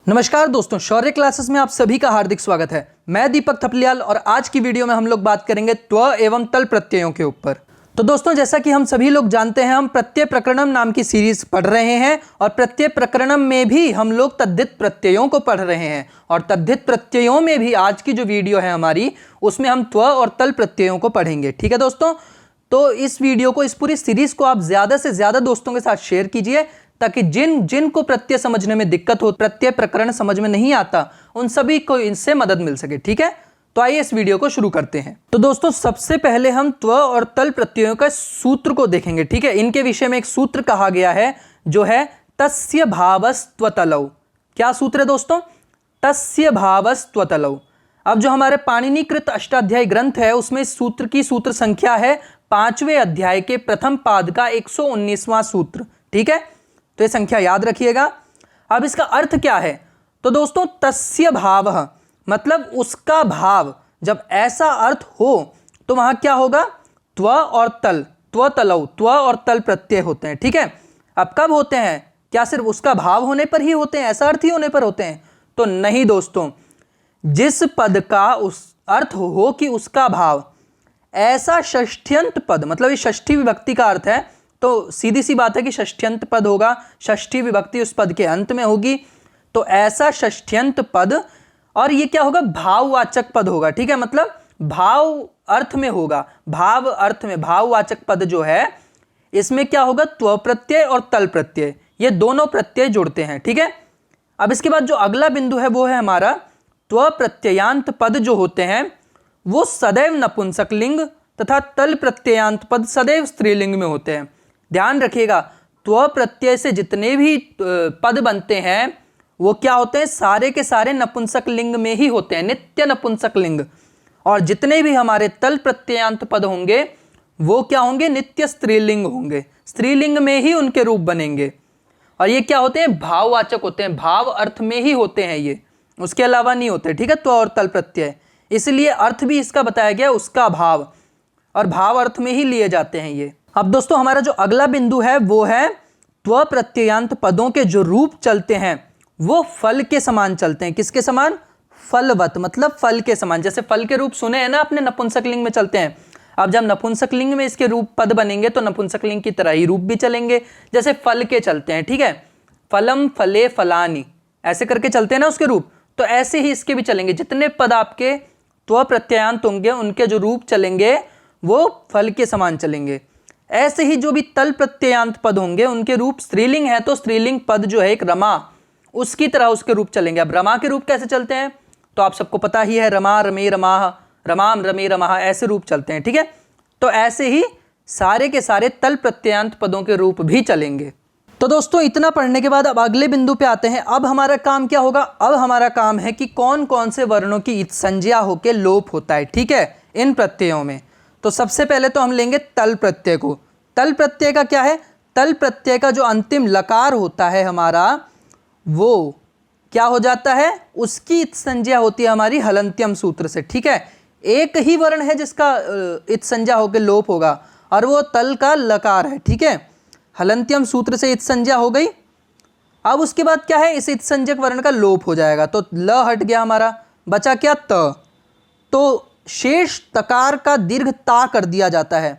नमस्कार दोस्तों, शौर्य क्लासेस में आप सभी का हार्दिक स्वागत है। मैं दीपक थपलियाल और आज की वीडियो में हम लोग बात करेंगे त्व एवं तल प्रत्ययों के ऊपर। तो दोस्तों, जैसा कि हम सभी लोग जानते हैं, हम प्रत्यय प्रकरणम नाम की सीरीज पढ़ रहे हैं और प्रत्यय प्रकरणम में भी हम लोग तद्धित प्रत्ययों को पढ़ रहे हैं और तद्धित प्रत्ययों में भी आज की जो वीडियो है हमारी, उसमें हम त्व और तल प्रत्ययों को पढ़ेंगे। ठीक है दोस्तों, तो इस वीडियो को, इस पूरी सीरीज को आप ज़्यादा से ज़्यादा दोस्तों के साथ शेयर कीजिए ताकि जिनको प्रत्यय समझने में दिक्कत हो, प्रत्यय प्रकरण समझ में नहीं आता, उन सभी को इनसे मदद मिल सके। ठीक है, तो आइए इस वीडियो को शुरू करते हैं। तो दोस्तों, सबसे पहले हम त्व और तल प्रत्ययों का सूत्र को देखेंगे। ठीक है, इनके विषय में एक सूत्र कहा गया है जो है तस्य भावस्त्वतलौ। क्या सूत्र है दोस्तों? तस्य भावस्त्वतलौ। अब जो हमारे पाणिनीकृत अष्टाध्यायी ग्रंथ है उसमें इस सूत्र की सूत्र संख्या है 5वें अध्याय के प्रथम पाद का 119वां सूत्र। ठीक है, तो ये संख्या याद रखिएगा। अब इसका अर्थ क्या है? तो दोस्तों, तस्य भावः मतलब उसका भाव। जब ऐसा अर्थ हो तो वहां क्या होगा? त्व और तल, त्व तलौ, त्व और तल प्रत्यय होते हैं। ठीक है, अब कब होते हैं? क्या सिर्फ उसका भाव होने पर ही होते हैं, ऐसा अर्थ ही होने पर होते हैं? तो नहीं दोस्तों, जिस पद का उस अर्थ हो कि उसका भाव, ऐसा षष्ठ्यंत पद, मतलब ये षष्ठी विभक्ति का अर्थ है, तो सीधी सी बात है कि षष्ठ्यंत पद होगा, षष्ठी विभक्ति उस पद के अंत में होगी, तो ऐसा षष्ठ्यंत पद, और ये क्या होगा? भाववाचक पद होगा। ठीक है, मतलब भाव अर्थ में होगा, भाव अर्थ में भाववाचक पद जो है, इसमें क्या होगा? त्व प्रत्यय और तल प्रत्यय, ये दोनों प्रत्यय जुड़ते हैं। ठीक है, अब इसके बाद जो अगला बिंदु है वो है हमारा त्व प्रत्ययांत पद जो होते हैं वो सदैव नपुंसक लिंग तथा तल प्रत्ययांत पद सदैव स्त्रीलिंग में होते हैं। ध्यान रखिएगा, त्व प्रत्यय से जितने भी पद बनते हैं वो क्या होते हैं? सारे के सारे नपुंसक लिंग में ही होते हैं, नित्य नपुंसक लिंग। और जितने भी हमारे तल प्रत्ययांत पद होंगे वो क्या होंगे? नित्य स्त्रीलिंग होंगे, स्त्रीलिंग में ही उनके रूप बनेंगे। और ये क्या होते हैं? भाववाचक होते हैं, भाव अर्थ में ही होते हैं, ये उसके अलावा नहीं होते। ठीक है, त्व और तल प्रत्यय, इसलिए अर्थ भी इसका बताया गया, उसका भाव, और भाव अर्थ में ही लिए जाते हैं ये। अब दोस्तों, हमारा जो अगला बिंदु है वो है त्व प्रत्ययांत पदों के जो रूप चलते हैं वो फल के समान चलते हैं। किसके समान? फलवत, मतलब फल के समान। जैसे फल के रूप सुने हैं ना अपने, नपुंसक लिंग में चलते हैं। अब जब नपुंसक लिंग में इसके रूप पद बनेंगे तो नपुंसक लिंग की तरह ही रूप भी चलेंगे, जैसे फल के चलते हैं। ठीक है, फलम फले फलानी, ऐसे करके चलते हैं ना उसके रूप, तो ऐसे ही इसके भी चलेंगे। जितने पद आपके त्व प्रत्ययांत होंगे उनके जो रूप चलेंगे वो फल के समान चलेंगे। ऐसे ही जो भी तल प्रत्ययांत पद होंगे उनके रूप, स्त्रीलिंग है तो स्त्रीलिंग पद जो है एक रमा, उसकी तरह उसके रूप चलेंगे। अब रमा के रूप कैसे चलते हैं तो आप सबको पता ही है, रमा रमे रमाह, रमाम रमे रमाह, ऐसे रूप चलते हैं। ठीक है, तो ऐसे ही सारे के सारे तल प्रत्ययांत पदों के रूप भी चलेंगे। तो दोस्तों, इतना पढ़ने के बाद अब अगले बिंदु पे आते हैं। अब हमारा काम क्या होगा? अब हमारा काम है कि कौन कौन से वर्णों की इत संज्ञा होकर लोप होता है। ठीक है, इन प्रत्ययों में तो सबसे पहले तो हम लेंगे तल प्रत्यय को। तल प्रत्यय का क्या है? तल प्रत्यय का जो अंतिम लकार होता है हमारा, वो क्या हो जाता है? उसकी इत संज्ञा होती है हमारी हलंत्यम सूत्र से। ठीक है, एक ही वर्ण है जिसका इत संज्ञा होकर लोप होगा और वो तल का लकार है। ठीक है, हलंत्यम सूत्र से इत संज्ञा हो गई। अब उसके बाद क्या है? इस इत संज्ञक वर्ण का लोप हो जाएगा, तो ल हट गया हमारा, बचा क्या? त। तो शेष तकार का दीर्घ ता कर दिया जाता है।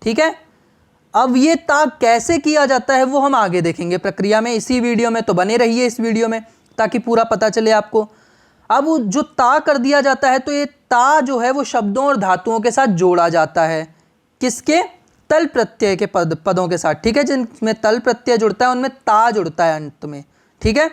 ठीक है, अब ये ता कैसे किया जाता है वो हम आगे देखेंगे प्रक्रिया में, इसी वीडियो में, तो बने रहिए इस वीडियो में ताकि पूरा पता चले आपको। अब जो ता कर दिया जाता है तो ये ता जो है वो शब्दों और धातुओं के साथ जोड़ा जाता है। किसके? तल प्रत्यय के पदों के साथ। ठीक है, जिनमें तल प्रत्यय जुड़ता है उनमें ता जुड़ता है अंत में। ठीक है,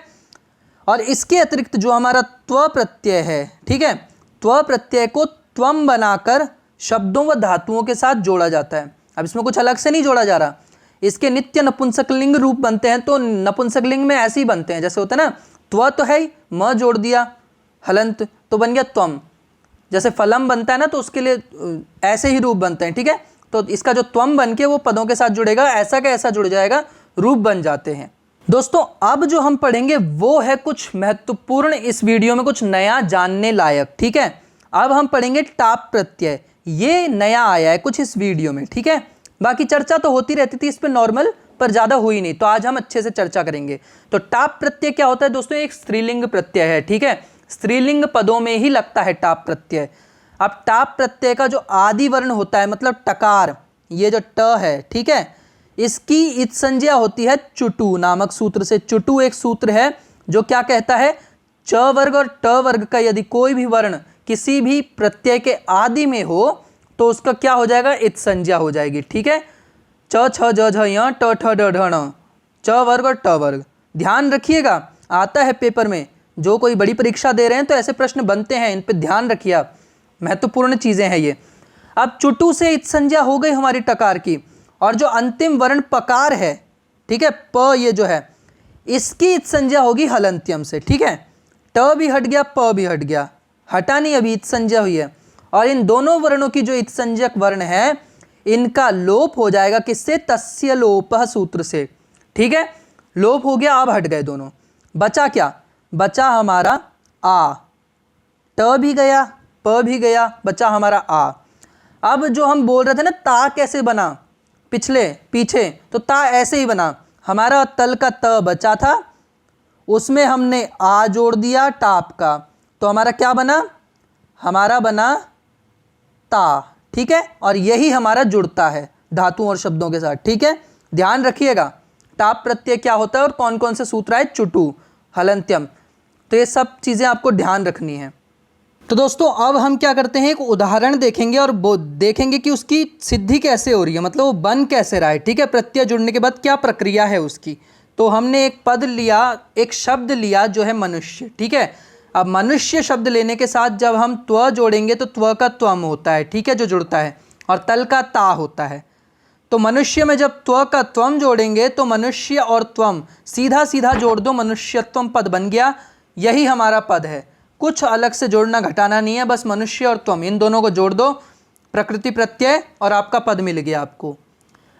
और इसके अतिरिक्त जो हमारा त्व प्रत्यय है, ठीक है, त्व प्रत्यय को त्वम बनाकर शब्दों व धातुओं के साथ जोड़ा जाता है। अब इसमें कुछ अलग से नहीं जोड़ा जा रहा, इसके नित्य नपुंसक लिंग रूप बनते हैं। तो नपुंसक लिंग में ऐसे ही बनते हैं, जैसे होता है ना, त्व तो है ही, म जोड़ दिया, हलंत तो बन गया त्वम। जैसे फलम बनता है ना, तो उसके लिए ऐसे ही रूप बनते हैं। ठीक है, तो इसका जो त्वम बन के वो पदों के साथ जुड़ेगा, ऐसा का ऐसा जुड़ जाएगा, रूप बन जाते हैं। दोस्तों, अब जो हम पढ़ेंगे वो है कुछ महत्वपूर्ण, इस वीडियो में कुछ नया जानने लायक। ठीक है, अब हम पढ़ेंगे टाप प्रत्यय। ये नया आया है कुछ इस वीडियो में। ठीक है, बाकी चर्चा तो होती रहती थी इस पर नॉर्मल, पर ज़्यादा हुई नहीं, तो आज हम अच्छे से चर्चा करेंगे। तो टाप प्रत्यय क्या होता है दोस्तों? एक स्त्रीलिंग प्रत्यय है, ठीक है। स्त्रीलिंग पदों में ही लगता है टाप प्रत्यय। अब टाप प्रत्यय का जो आदि वर्ण होता है, मतलब टकार, ये जो ट है, ठीक है, इसकी इत संज्ञा होती है चुटु नामक सूत्र से। चुटु एक सूत्र है जो क्या कहता है, च वर्ग और ट वर्ग का यदि कोई भी वर्ण किसी भी प्रत्यय के आदि में हो तो उसका क्या हो जाएगा? इत संज्ञा हो जाएगी, ठीक है। च छ ज झ य ट ठ ड ढ ण, च वर्ग और ट वर्ग। ध्यान रखिएगा, आता है पेपर में, जो कोई बड़ी परीक्षा दे रहे हैं तो ऐसे प्रश्न बनते हैं, इन पे ध्यान रखिए आप, महत्वपूर्ण चीज़ें हैं ये। अब चुटु से इत संज्ञा हो गई हमारी टकार की, और जो अंतिम वर्ण पकार है, ठीक है, प ये जो है, इसकी इत संज्ञा होगी हलंत्यम से, ठीक है। ट भी हट गया, प भी हट गया, हटा नहीं, अभी इत संज्ञा हुई है। और इन दोनों वर्णों की जो इत संज्ञक वर्ण है, इनका लोप हो जाएगा किससे? तस्य लोपः सूत्र से, ठीक है। लोप हो गया, अब हट गए दोनों। बचा क्या? बचा हमारा आ। ट भी गया, प भी गया, बचा हमारा आ। अब जो हम बोल रहे थे ना, ता कैसे बना पीछे, तो ता ऐसे ही बना। हमारा तल का त बचा था, उसमें हमने आ जोड़ दिया टाप का, तो हमारा क्या बना? हमारा बना ता, ठीक है। और यही हमारा जुड़ता है धातुओं और शब्दों के साथ, ठीक है। ध्यान रखिएगा टाप प्रत्यय क्या होता है और कौन कौन से सूत्र है, चुटु, हलंत्यम, तो ये सब चीज़ें आपको ध्यान रखनी है। तो दोस्तों अब हम क्या करते हैं, एक उदाहरण देखेंगे और वो देखेंगे कि उसकी सिद्धि कैसे हो रही है, मतलब वो बन कैसे रहा है, ठीक है। प्रत्यय जुड़ने के बाद क्या प्रक्रिया है उसकी। तो हमने एक पद लिया, एक शब्द लिया जो है मनुष्य, ठीक है। अब मनुष्य शब्द लेने के साथ जब हम त्व जोड़ेंगे तो त्व का त्वम होता है, ठीक है, जो जुड़ता है, और तल का ता होता है। तो मनुष्य में जब त्व का त्वम जोड़ेंगे तो मनुष्य और त्वम सीधा सीधा जोड़ दो, मनुष्यत्वम पद बन गया। यही हमारा पद है, कुछ अलग से जोड़ना घटाना नहीं है, बस मनुष्य और त्वम इन दोनों को जोड़ दो, प्रकृति प्रत्यय, और आपका पद मिल गया आपको।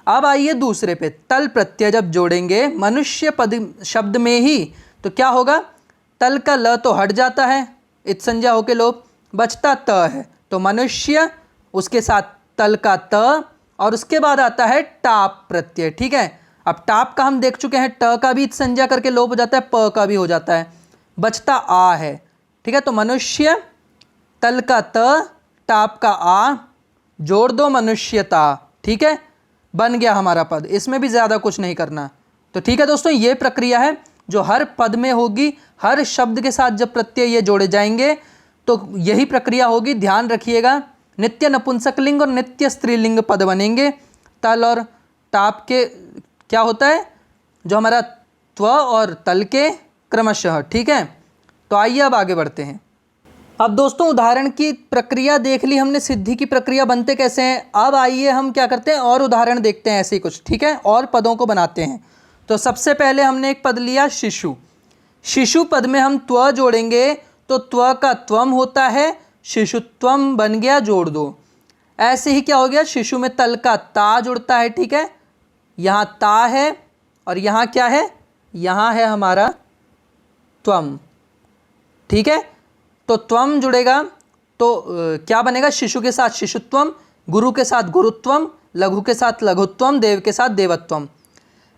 अब आइए दूसरे पे, तल प्रत्यय जब जोड़ेंगे मनुष्य पद शब्द में ही, तो क्या होगा? तल का ल तो हट जाता है, इत संज्ञा होके लोप, बचता त है, तो मनुष्य, उसके साथ तल का त, और उसके बाद आता है टाप प्रत्यय, ठीक है। अब टाप का हम देख चुके हैं, ट का भी इत संज्ञा करके लोप हो जाता है, प का भी हो जाता है, बचता आ है, ठीक है। तो मनुष्य, तल का त, टाप का आ, जोड़ दो मनुष्यता, ठीक है, बन गया हमारा पद। इसमें भी ज़्यादा कुछ नहीं करना। तो ठीक है दोस्तों, ये प्रक्रिया है जो हर पद में होगी, हर शब्द के साथ जब प्रत्यय ये जोड़े जाएंगे तो यही प्रक्रिया होगी। ध्यान रखिएगा, नित्य नपुंसकलिंग और नित्य स्त्रीलिंग पद बनेंगे। तल और टाप के क्या होता है, जो हमारा त्व और तल के क्रमशः, ठीक है। तो आइए अब आगे बढ़ते हैं। अब दोस्तों उदाहरण की प्रक्रिया देख ली हमने, सिद्धि की प्रक्रिया बनते कैसे हैं। अब आइए हम क्या करते हैं, और उदाहरण देखते हैं ऐसे ही कुछ, ठीक है, और पदों को बनाते हैं। तो सबसे पहले हमने एक पद लिया शिशु। शिशु पद में हम त्व जोड़ेंगे तो त्व का त्वम होता है, शिशुत्वम बन गया, जोड़ दो। ऐसे ही क्या हो गया, शिशु में तल का ता जुड़ता है, ठीक है, यहाँ ता है, और यहाँ क्या है, यहाँ है हमारा त्वम, ठीक है। तो त्वम जुड़ेगा तो क्या बनेगा, शिशु के साथ शिशुत्वम, गुरु के साथ गुरुत्वम, लघु के साथ लघुत्वम, देव के साथ देवत्वम।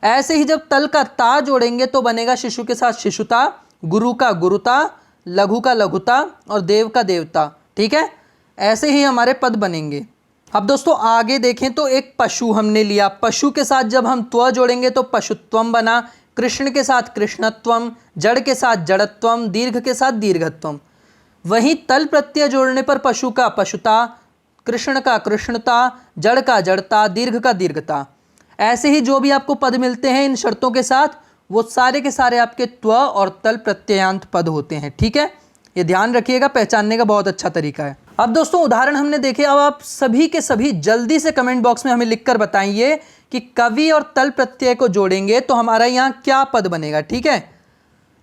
ऐसे ही जब तल का ता जोड़ेंगे तो बनेगा शिशु के साथ शिशुता, गुरु का गुरुता, लघु का लघुता, और देव का देवता, ठीक है। ऐसे ही हमारे पद बनेंगे। अब दोस्तों आगे देखें तो एक पशु हमने लिया, पशु के साथ जब हम त्व जोड़ेंगे तो पशुत्वम बना, कृष्ण के साथ कृष्णत्वम, जड़ के साथ जड़त्वम, दीर्घ के साथ दीर्घत्वम। वहीं तल प्रत्यय जोड़ने पर पशु का पशुता, कृष्ण का कृष्णता, जड़ का जड़ता, दीर्घ का दीर्घता। ऐसे ही जो भी आपको पद मिलते हैं इन शर्तों के साथ, वो सारे के सारे आपके त्व और तल प्रत्ययांत पद होते हैं, ठीक है। ये ध्यान रखिएगा, पहचानने का बहुत अच्छा तरीका है। अब दोस्तों उदाहरण हमने देखे, अब आप सभी के सभी जल्दी से कमेंट बॉक्स में हमें लिखकर बताइए कि कवि और तल प्रत्यय को जोड़ेंगे तो हमारा यहाँ क्या पद बनेगा, ठीक है।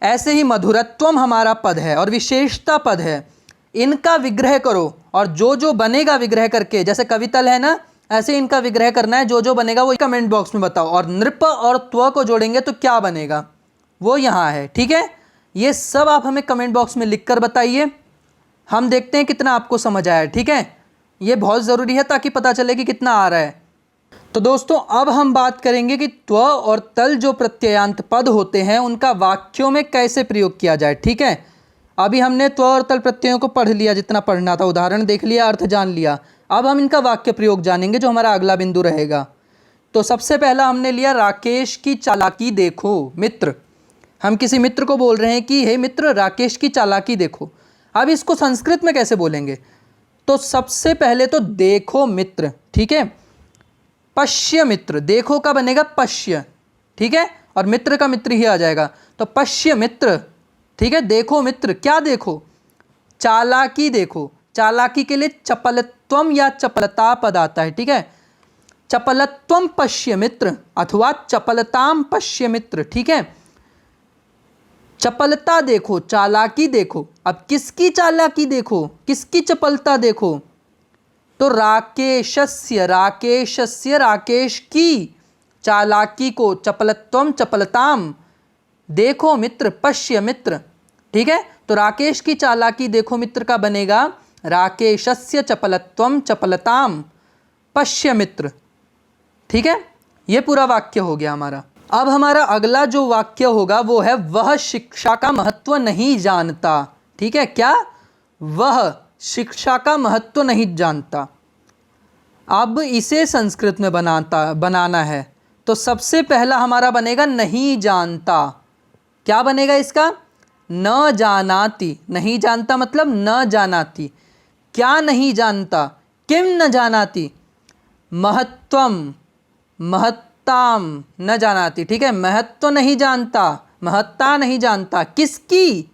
ऐसे ही मधुरत्वम हमारा पद है और विशेषता पद है, इनका विग्रह करो, और जो जो बनेगा विग्रह करके, जैसे कवितल है ना, ऐसे इनका विग्रह करना है, जो जो बनेगा वो कमेंट बॉक्स में बताओ। और नृप और त्व को जोड़ेंगे तो क्या बनेगा, वो यहाँ है, ठीक है। ये सब आप हमें कमेंट बॉक्स में लिखकर बताइए, हम देखते हैं कितना आपको समझ आया, ठीक है। ये बहुत ज़रूरी है ताकि पता चले कि कितना आ रहा है। तो दोस्तों अब हम बात करेंगे कि त्व और तल जो प्रत्ययांत पद होते हैं उनका वाक्यों में कैसे प्रयोग किया जाए। ठीक है, अभी हमने त्व और तल प्रत्ययों को पढ़ लिया, जितना पढ़ना था, उदाहरण देख लिया, अर्थ जान लिया। अब हम इनका वाक्य प्रयोग जानेंगे, जो हमारा अगला बिंदु रहेगा। तो सबसे पहला हमने लिया राकेश की चालाकी देखो। मित्र, हम किसी मित्र को बोल रहे हैं कि हे मित्र, राकेश की चालाकी देखो। अब इसको संस्कृत में कैसे बोलेंगे? तो सबसे पहले तो देखो मित्र, ठीक है, पश्य मित्र, देखो का बनेगा पश्य, ठीक है, और मित्र का मित्र ही आ जाएगा, तो पश्य मित्र, ठीक है। देखो मित्र, क्या देखो? चालाकी देखो। चालाकी के लिए चपलत्वम या चपलता पद आता है, ठीक है। चपलत्वम पश्य मित्र अथवा चपलताम पश्य मित्र, ठीक है। चपलता देखो, चालाकी देखो। अब किसकी चालाकी देखो, किसकी चपलता देखो? तो राकेशस्य, राकेशस्य, राकेश की चालाकी को, चपलत्वम चपलताम देखो मित्र, पश्य मित्र, ठीक है। तो राकेश की चालाकी देखो मित्र का बनेगा राकेशस्य चपलत्वम चपलताम पश्य मित्र, ठीक है। ये पूरा वाक्य हो गया हमारा। अब हमारा अगला जो वाक्य होगा वो है वह शिक्षा का महत्व नहीं जानता, ठीक है। क्या? वह शिक्षा का महत्व नहीं जानता। अब इसे संस्कृत में बनाना है, तो सबसे पहला हमारा बनेगा नहीं जानता। क्या बनेगा इसका? न जानाति। नहीं जानता मतलब न जानाति। क्या नहीं जानता? किम न जानाति? महत्वम, महत्ताम न जानाति, ठीक है। महत्व नहीं जानता, महत्ता नहीं जानता। किसकी?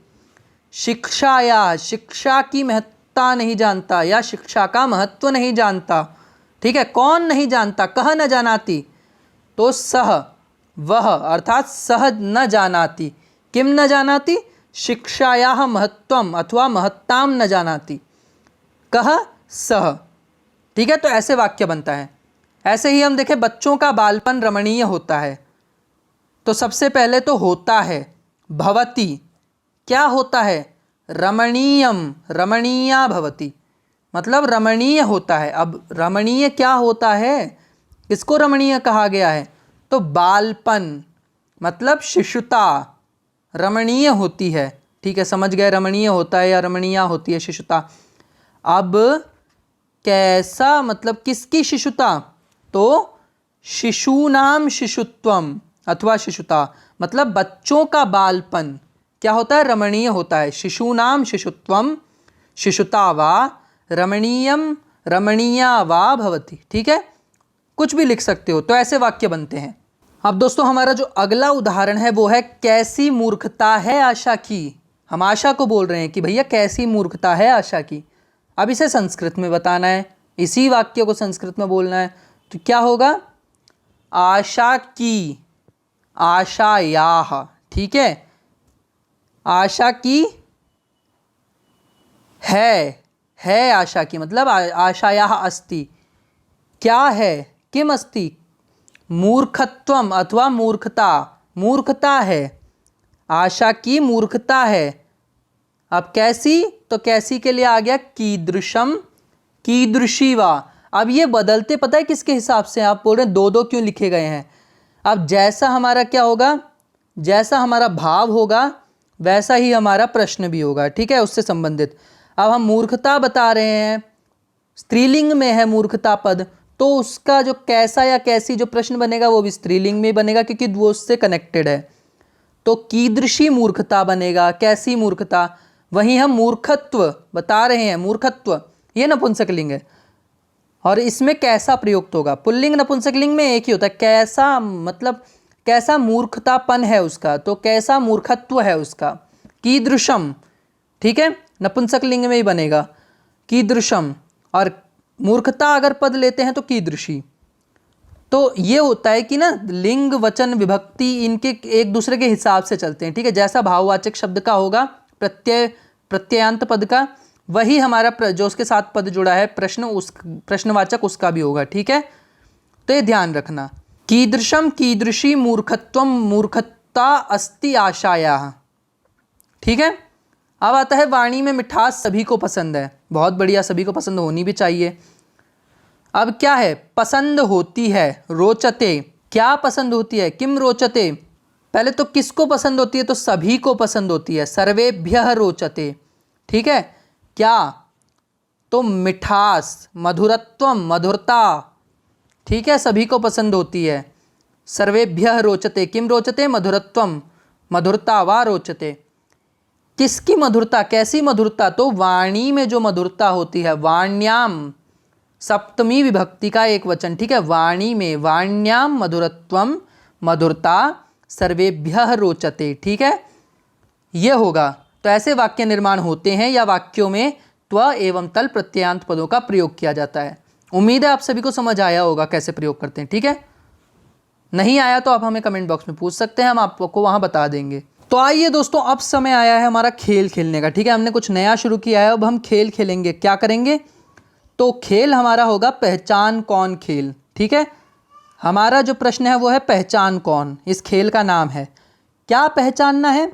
शिक्षाया, शिक्षा की महत्ता नहीं जानता या शिक्षा का महत्व नहीं जानता, ठीक है। कौन नहीं जानता? कह न जानाति, तो सह, वह, अर्थात सह न जानाति। किम न जानाति? शिक्षायाः महत्वम अथवा महत्ताम न जानाति। कह सह, ठीक है। तो ऐसे वाक्य बनता है। ऐसे ही हम देखें, बच्चों का बालपन रमणीय होता है, तो सबसे पहले तो होता है भवति। क्या होता है? रमणीयम, रमणीया भवति, मतलब रमणीय होता है। अब रमणीय क्या होता है? किसको रमणीय कहा गया है? तो बालपन मतलब शिशुता रमणीय होती है, ठीक है। समझ गए, रमणीय होता है या रमणीया होती है शिशुता। अब कैसा मतलब किसकी शिशुता? तो शिशूनाम शिशुत्वम अथवा शिशुता, मतलब बच्चों का बालपन क्या होता है? रमणीय होता है। शिशूनाम शिशुत्वम शिशुता वा रमणीयम रमणीया वा भवति, ठीक है। कुछ भी लिख सकते हो। तो ऐसे वाक्य बनते हैं। अब दोस्तों हमारा जो अगला उदाहरण है वो है कैसी मूर्खता है आशा की। हम आशा को बोल रहे हैं कि भैया कैसी मूर्खता है आशा की। अब इसे संस्कृत में बताना है, इसी वाक्य को संस्कृत में बोलना है। तो क्या होगा? आशा की, आशायाः, ठीक है। आशा की है आशा की, मतलब आशायाः अस्ति। क्या है? किम अस्ति? मूर्खत्वम अथवा मूर्खता, मूर्खता है। आशा की मूर्खता है। अब कैसी? तो कैसी के लिए आ गया कीदृशम, कीदृशी वा। अब ये बदलते पता है किसके हिसाब से? आप बोल रहे हैं दो दो क्यों लिखे गए हैं? अब जैसा हमारा क्या होगा, जैसा हमारा भाव होगा वैसा ही हमारा प्रश्न भी होगा, ठीक है, उससे संबंधित। अब हम मूर्खता बता रहे हैं, स्त्रीलिंग में है मूर्खता पद, तो उसका जो कैसा या कैसी जो प्रश्न बनेगा वो भी स्त्रीलिंग में बनेगा, क्योंकि वो उससे कनेक्टेड है। तो कीदृशी मूर्खता बनेगा, कैसी मूर्खता। वहीं हम मूर्खत्व बता रहे हैं, मूर्खत्व ये नपुंसकलिंग है, और इसमें कैसा प्रयुक्त होगा? पुल्लिंग नपुंसकलिंग में एक ही होता है। कैसा मतलब कैसा मूर्खतापन है उसका, तो कैसा मूर्खत्व है उसका। कीदृशम, ठीक है, नपुंसकलिंग में ही बनेगा कीदृशम, और मूर्खता अगर पद लेते हैं तो कीदृशी। तो ये होता है कि ना लिंग वचन विभक्ति इनके एक दूसरे के हिसाब से चलते हैं, ठीक है। जैसा भाववाचक शब्द का होगा प्रत्ययांत पद का, वही हमारा जो उसके साथ पद जुड़ा है प्रश्नवाचक उसका भी होगा, ठीक है। तो ये ध्यान रखना। कीदृशम कीदृशी मूर्खत्वम मूर्खता अस्ति आशायाः, ठीक है। अब आता है वाणी में मिठास सभी को पसंद है। बहुत बढ़िया, सभी को पसंद होनी भी चाहिए। अब क्या है, पसंद होती है, रोचते, क्या पसंद होती है, किम रोचते। पहले तो किसको पसंद होती है, तो सभी को पसंद होती है, सर्वेभ्यः रोचते। ठीक है, क्या, तो मिठास, मधुरत्वम, मधुरता। ठीक है, सभी को पसंद होती है। सर्वेभ्यः रोचते, किम रोचते, मधुरत्वम, मधुरता वा रोचते। किसकी मधुरता, कैसी मधुरता, तो वाणी में जो मधुरता होती है, वाण्याम, सप्तमी विभक्ति का एक वचन। ठीक है, वाणी में, वाण्याम मधुरत्वम, मधुरता, सर्वेभ्यः रोचते। ठीक है, ये होगा। तो ऐसे वाक्य निर्माण होते हैं या वाक्यों में त्व एवं तल प्रत्ययांत पदों का प्रयोग किया जाता है। उम्मीद है आप सभी को समझ आया होगा कैसे प्रयोग करते हैं। ठीक है, नहीं आया तो आप हमें कमेंट बॉक्स में पूछ सकते हैं, हम आपको वहां बता देंगे। तो आइए दोस्तों, अब समय आया है हमारा खेल खेलने का। ठीक है, हमने कुछ नया शुरू किया है, अब हम खेल खेलेंगे। क्या करेंगे, तो खेल हमारा होगा पहचान कौन खेल। ठीक है, हमारा जो प्रश्न है वो है पहचान कौन, इस खेल का नाम है। क्या पहचानना है,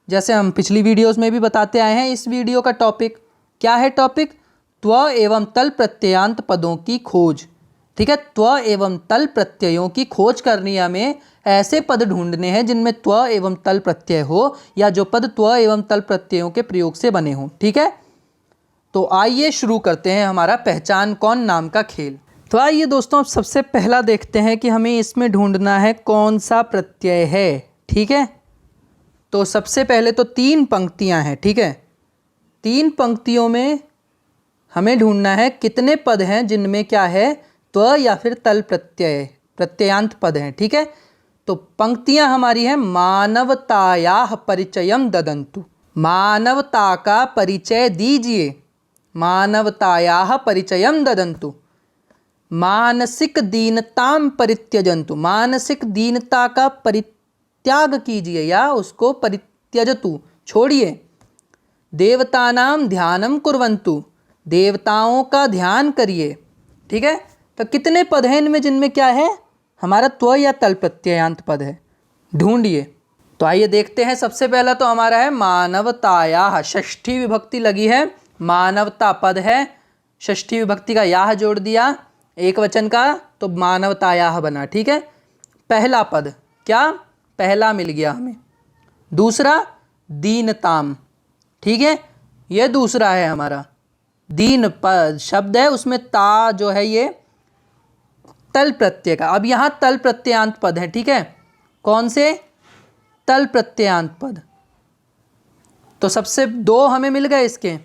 जैसे हम पिछली वीडियोस में भी बताते आए हैं, इस वीडियो का टॉपिक क्या है, टॉपिक त्व एवं तल प्रत्ययांत पदों की खोज। ठीक है, त्व एवं तल प्रत्ययों की खोज करनी है हमें। ऐसे पद ढूंढने हैं जिनमें त्व एवं तल प्रत्यय हो, या जो पद त्व एवं तल प्रत्ययों के प्रयोग से बने हों। ठीक है, तो आइए शुरू करते हैं हमारा पहचान कौन नाम का खेल। तो आइए दोस्तों, अब सबसे पहला देखते हैं कि हमें इसमें ढूंढना है कौन सा प्रत्यय है। ठीक है, तो सबसे पहले तो 3 पंक्तियां हैं। ठीक है, 3 पंक्तियों में हमें ढूंढना है कितने पद हैं जिनमें क्या है, त्व या फिर तल प्रत्यय, प्रत्ययांत पद हैं। ठीक है, तो पंक्तियां हमारी हैं, मानवतायाः परिचयम ददन्तु, मानवता का परिचय दीजिए, मानवतायाः परिचयम ददन्तु, मानसिक दीनताम परित्यजन्तु, मानसिक दीनता का परित्याग कीजिए या उसको परित्यजतु, छोड़िए, देवतानां ध्यानं कुर्वन्तु, देवताओं का ध्यान करिए। ठीक है, तो कितने पद हैं इनमें जिनमें क्या है, हमारा त्व या तल प्रत्ययांत पद है, ढूंढिए। तो आइए देखते हैं। सबसे पहला तो हमारा है मानवतायाः, षष्ठी विभक्ति लगी है, मानवता पद है, षष्ठी विभक्ति का याह जोड़ दिया, एक वचन का, तो मानवतायाः बना। ठीक है, पहला पद क्या, पहला मिल गया हमें। दूसरा दीनताम। ठीक है, यह दूसरा है हमारा, दीन पद शब्द है, उसमें ता जो है ये तल प्रत्यय का। अब यहाँ तल प्रत्ययांत पद है। ठीक है, कौन से, तल प्रत्ययांत पद। तो सबसे 2 हमें मिल गए इसके।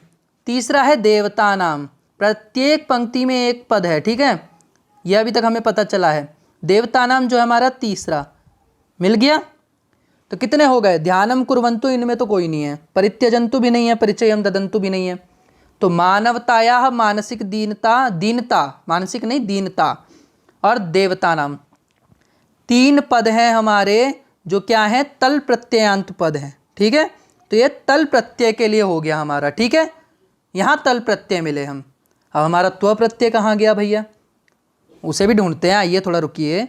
तीसरा है देवता नाम, प्रत्येक पंक्ति में एक पद है। ठीक है, यह अभी तक हमें पता चला है। देवता नाम जो है हमारा तीसरा मिल गया। तो कितने हो गए, ध्यानम कुर्वन्तु, इनमें तो कोई नहीं है, परित्यजन्तु भी नहीं है, परिचयम ददन्तु भी नहीं है। तो मानवतायाः, मानसिक दीनता, दीनता मानसिक नहीं दीनता, और देवता नाम, 3 पद हैं हमारे जो क्या है, तल प्रत्ययांत पद हैं। ठीक है, तो ये तल प्रत्यय के लिए हो गया हमारा। ठीक है, यहाँ तल प्रत्यय मिले हम। अब हमारा त्व प्रत्यय कहाँ गया भैया, उसे भी ढूंढते हैं। आइए थोड़ा रुकिए,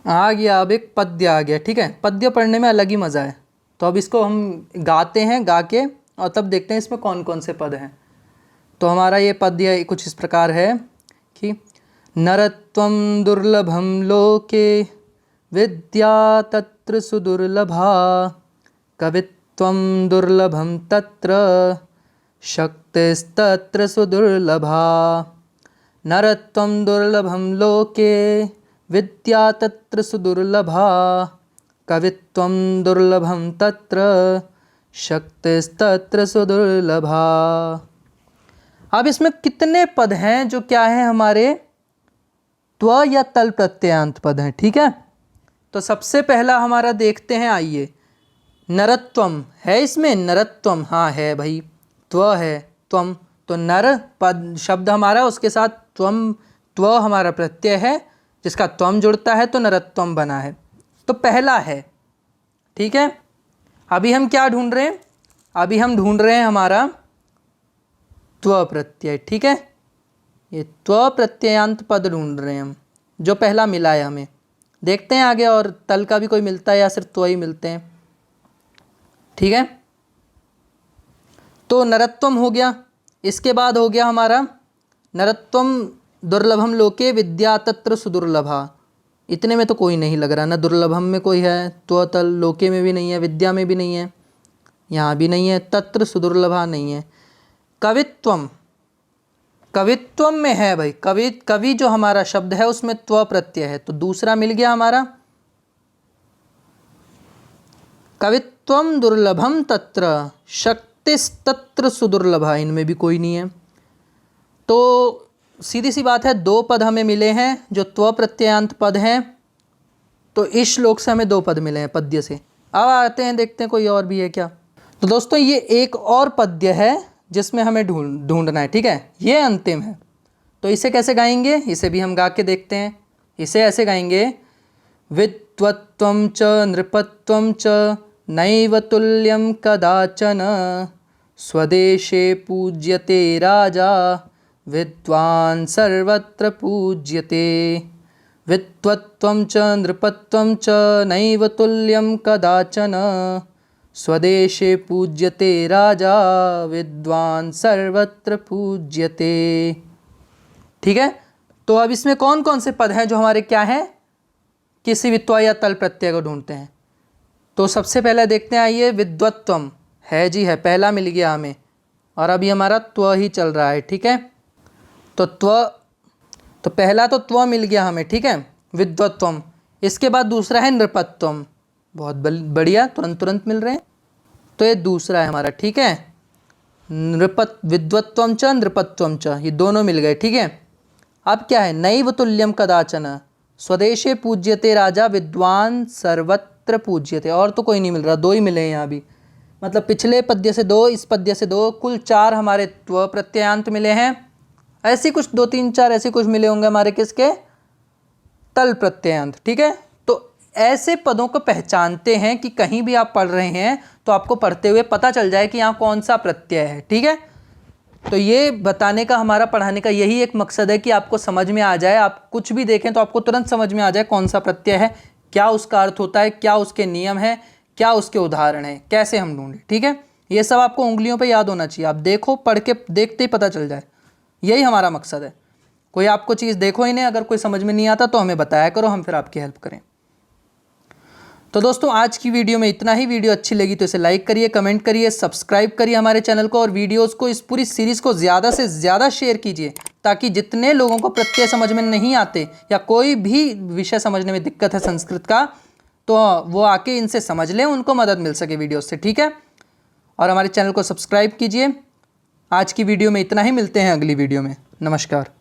आ गया, अब एक पद्य आ गया। ठीक है, पद्य पढ़ने में अलग ही मज़ा है। तो अब इसको हम गाते हैं, गा के, और तब देखते हैं इसमें कौन कौन से पद हैं। तो हमारा ये पद्य कुछ इस प्रकार है कि नरत्वं दुर्लभं लोके विद्या तत्र सुदुर्लभा, कवित्वं दुर्लभं तत्र शक्तिस्तत्र सुदुर्लभा, नरत्वं दुर्लभं लोके विद्या तत्र सुदुर्लभा, कवित्वं दुर्लभं तत्र शक्तिस्तत्र सुदुर्लभा। अब इसमें कितने पद हैं जो क्या है हमारे त्व या तल प्रत्ययांत पद हैं। ठीक है, तो सबसे पहला हमारा देखते हैं, आइए, नरत्वम है इसमें, नरत्वम, हाँ है भाई, त्व है, त्वम, तो नर पद शब्द हमारा, उसके साथ त्वम, त्व हमारा प्रत्यय है जिसका त्वम जुड़ता है, तो नरत्वम बना है, तो पहला है। ठीक है, अभी हम क्या ढूंढ रहे हैं, अभी हम ढूंढ रहे हैं हमारा त्व प्रत्यय। ठीक है, ये त्व प्रत्ययांत पद ढूंढ रहे हैं हम, जो पहला मिला है हमें। देखते हैं आगे और तल का भी कोई मिलता है या सिर्फ त्व ही मिलते हैं। ठीक है, तो नरत्वम हो गया, इसके बाद हो गया हमारा नरत्वम दुर्लभम लोके विद्या तत्र सुदुर्लभा, इतने में तो कोई नहीं लग रहा ना। दुर्लभम में कोई है, त्व तल, लोके में भी नहीं है, विद्या में भी नहीं है, यहाँ भी नहीं है, तत्र सुदुर्लभा नहीं है। कवित्वम, कवित्वम में है भाई, कवि जो हमारा शब्द है उसमें त्व प्रत्यय है, तो दूसरा मिल गया हमारा। कवित्वम दुर्लभम तत्र, शक्तिस्तत्र सुदुर्लभा, इनमें भी कोई नहीं है। तो सीधी सी बात है, दो पद हमें मिले हैं जो त्व प्रत्ययांत पद हैं। तो इस श्लोक से हमें दो पद मिले हैं पद्य से। अब आते हैं, देखते हैं कोई और भी है क्या। तो दोस्तों ये एक और पद्य है जिसमें हमें ढूंढना है, ठीक है, ये अंतिम है। तो इसे कैसे गाएंगे, इसे भी हम गा के देखते हैं। इसे ऐसे गाएंगे, विद्वत्वं च नृपत्वं च नैव तुल्यं कदाचन, स्वदेशे पूज्यते राजा विद्वान् सर्वत्र पूज्यते। विद्वत्वं च नृपत्वं च नैव तुल्यं कदाचन, स्वदेशे पूज्यते राजा विद्वान् सर्वत्र पूज्यते। ठीक है, तो अब इसमें कौन कौन से पद हैं जो हमारे क्या हैं, किसी भी त्व या तल प्रत्यय को ढूंढते हैं। तो सबसे पहले देखते हैं, आइए, विद्वत्वम है जी, है, पहला मिल गया हमें, और अभी हमारा त्व ही चल रहा है, ठीक है। तो त्व, तो पहला तो त्व मिल गया हमें, ठीक है, विद्वत्वम। इसके बाद दूसरा है नृपत्वम, बहुत बढ़िया, तुरंत मिल रहे हैं। तो ये दूसरा है हमारा, ठीक है, विद्वत्वम च नृपत्वम च, ये दोनों मिल गए, ठीक है। अब क्या है, नैव तुल्यम कदाचन, स्वदेशे पूज्यते राजा विद्वान सर्वत्र पूज्यते, और तो कोई नहीं मिल रहा, दो ही मिले हैं यहाँ भी। मतलब पिछले पद्य से दो, इस पद्य से दो, कुल चार हमारे त्व प्रत्ययांत मिले हैं। ऐसे कुछ 2-3-4 ऐसे कुछ मिले होंगे हमारे किसके, तल प्रत्ययांत, ठीक है। तो ऐसे पदों को पहचानते हैं कि कहीं भी आप पढ़ रहे हैं तो आपको पढ़ते हुए पता चल जाए कि यहाँ कौन सा प्रत्यय है, ठीक है। तो ये बताने का, हमारा पढ़ाने का यही एक मकसद है कि आपको समझ में आ जाए, आप कुछ भी देखें तो आपको तुरंत समझ में आ जाए कौन सा प्रत्यय है, क्या उसका अर्थ होता है, क्या उसके नियम है, क्या उसके उदाहरण है, कैसे हम ढूंढें, ठीक है। ये सब आपको उंगलियों पे याद होना चाहिए, आप देखो, पढ़ के देखते ही पता चल जाए, यही हमारा मकसद है। कोई आपको चीज़ देखो ही नहीं, अगर कोई समझ में नहीं आता तो हमें बताया करो, हम फिर आपकी हेल्प करें। तो दोस्तों आज की वीडियो में इतना ही। वीडियो अच्छी लगी तो इसे लाइक करिए, कमेंट करिए, सब्सक्राइब करिए हमारे चैनल को, और वीडियोस को, इस पूरी सीरीज़ को ज़्यादा से ज़्यादा शेयर कीजिए, ताकि जितने लोगों को प्रत्यय समझ में नहीं आते या कोई भी विषय समझने में दिक्कत है संस्कृत का, तो वो आके इनसे समझ लें, उनको मदद मिल सके वीडियोज़ से, ठीक है। और हमारे चैनल को सब्सक्राइब कीजिए। आज की वीडियो में इतना ही, मिलते हैं अगली वीडियो में। नमस्कार।